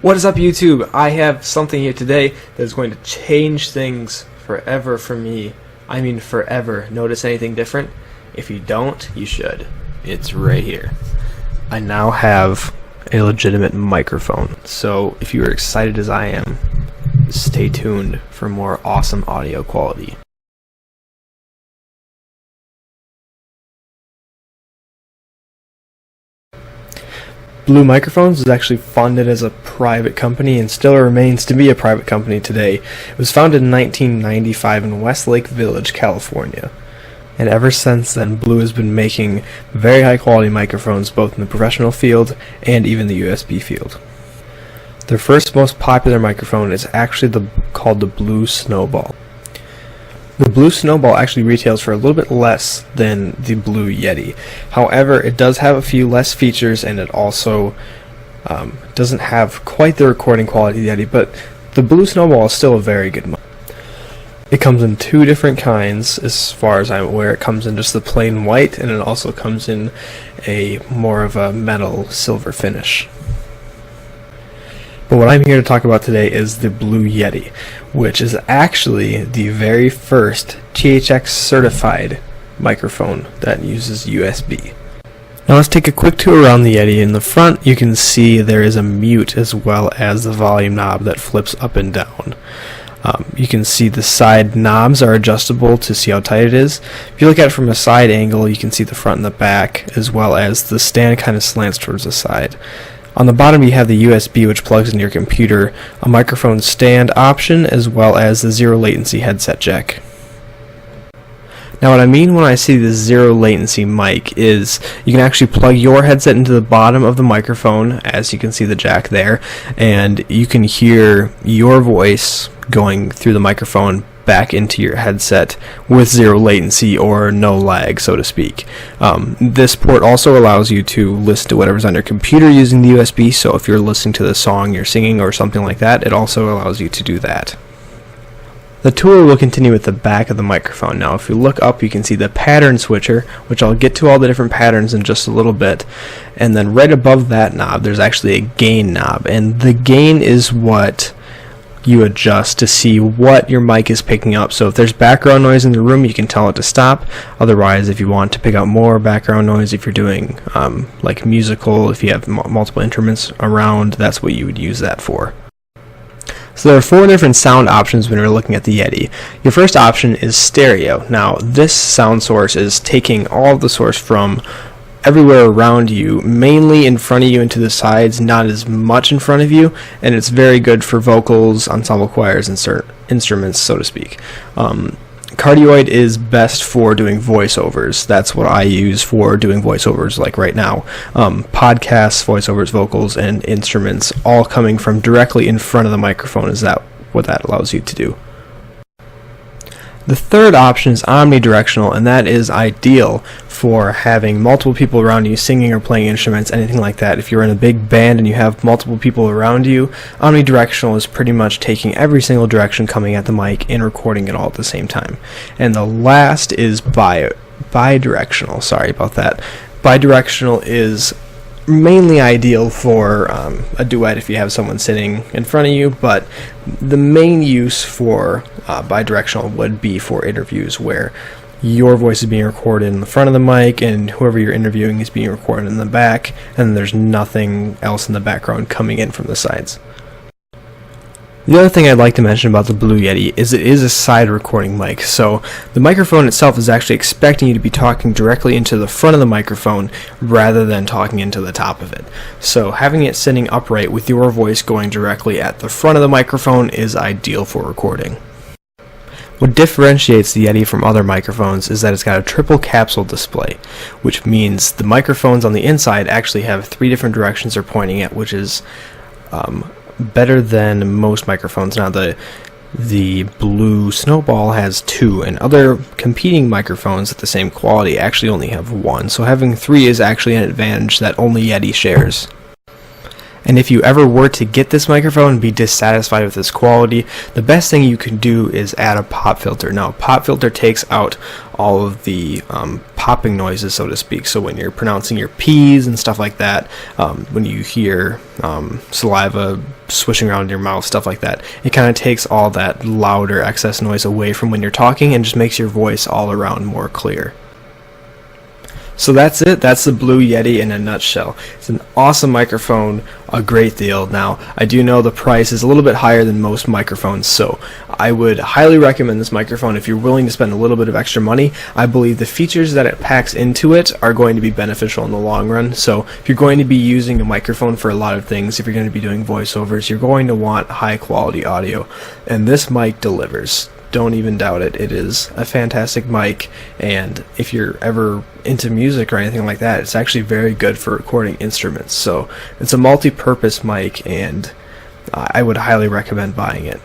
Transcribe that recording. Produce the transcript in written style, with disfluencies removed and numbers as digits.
What is up, YouTube? I have something here today that is going to change things forever for me. I mean forever. Notice anything different? If you don't, you should. It's right here. I now have a legitimate microphone. So if you are excited as I am, stay tuned for more awesome audio quality. Blue Microphones was actually funded as a private company and still remains to be a private company today. It was founded in 1995 in Westlake Village, California. And ever since then, Blue has been making very high quality microphones both in the professional field and even the USB field. Their first most popular microphone is actually called the Blue Snowball. The Blue Snowball actually retails for a little bit less than the Blue Yeti. However, it does have a few less features, and it also doesn't have quite the recording quality of the Yeti, but the Blue Snowball is still a very good mic. It comes in two different kinds, as far as I'm aware. It comes in just the plain white, and it also comes in a more of a metal silver finish. But what I'm here to talk about today is the Blue Yeti, which is actually the very first THX certified microphone that uses USB. Now let's take a quick tour around the Yeti. In the front you can see there is a mute as well as the volume knob that flips up and down. You can see the side knobs are adjustable to see how tight it is. If you look at it from a side angle, you can see the front and the back, as well as the stand kind of slants towards the side. On the bottom you have the USB, which plugs into your computer, a microphone stand option, as well as the zero latency headset jack. Now what I mean when I say the zero latency mic is you can actually plug your headset into the bottom of the microphone, as you can see the jack there, and you can hear your voice going through the microphone back into your headset with zero latency or no lag, so to speak. This port also allows you to listen to whatever's on your computer using the USB, so if you're listening to the song you're singing or something like that, it also allows you to do that. The tour will continue with the back of the microphone. Now if you look up you can see the pattern switcher, which I'll get to all the different patterns in just a little bit, and then right above that knob there's actually a gain knob, and the gain is what you adjust to see what your mic is picking up. So if there's background noise in the room, you can tell it to stop. Otherwise, if you want to pick up more background noise, if you're doing like musical, if you have multiple instruments around, that's what you would use that for. So there are four different sound options when you're looking at the Yeti. Your first option is stereo. Now this sound source is taking all of the source from everywhere around you, mainly in front of you and to the sides, not as much in front of you, and it's very good for vocals, ensemble choirs, and certain instruments, so to speak. Cardioid is best for doing voiceovers. That's what I use for doing voiceovers like right now. Podcasts, voiceovers, vocals, and instruments all coming from directly in front of the microphone is what that allows you to do. The third option is omnidirectional, and that is ideal for having multiple people around you singing or playing instruments, anything like that. If you're in a big band and you have multiple people around you, omnidirectional is pretty much taking every single direction coming at the mic and recording it all at the same time. And the last is bidirectional. Sorry about that. Bidirectional is mainly ideal for a duet if you have someone sitting in front of you, but the main use for bidirectional would be for interviews where your voice is being recorded in the front of the mic and whoever you're interviewing is being recorded in the back, and there's nothing else in the background coming in from the sides. The other thing I'd like to mention about the Blue Yeti is it is a side recording mic, so the microphone itself is actually expecting you to be talking directly into the front of the microphone rather than talking into the top of it. So having it sitting upright with your voice going directly at the front of the microphone is ideal for recording. What differentiates the Yeti from other microphones is that it's got a triple capsule display, which means the microphones on the inside actually have three different directions they're pointing at, which is better than most microphones. Now the Blue Snowball has two, and other competing microphones at the same quality actually only have one, so having three is actually an advantage that only Yeti shares. And if you ever were to get this microphone and be dissatisfied with its quality, the best thing you can do is add a pop filter. Now, a pop filter takes out all of the popping noises, so to speak. So when you're pronouncing your P's and stuff like that, when you hear saliva swishing around in your mouth, stuff like that, it kind of takes all that louder excess noise away from when you're talking and just makes your voice all around more clear. So that's it. That's the Blue Yeti in a nutshell. It's an awesome microphone, a great deal. Now, I do know the price is a little bit higher than most microphones, so I would highly recommend this microphone if you're willing to spend a little bit of extra money. I believe the features that it packs into it are going to be beneficial in the long run. So if you're going to be using a microphone for a lot of things, if you're going to be doing voiceovers, you're going to want high quality audio, and this mic delivers. Don't even doubt it. It is a fantastic mic, and if you're ever into music or anything like that, it's actually very good for recording instruments. So it's a multi-purpose mic, and I would highly recommend buying it.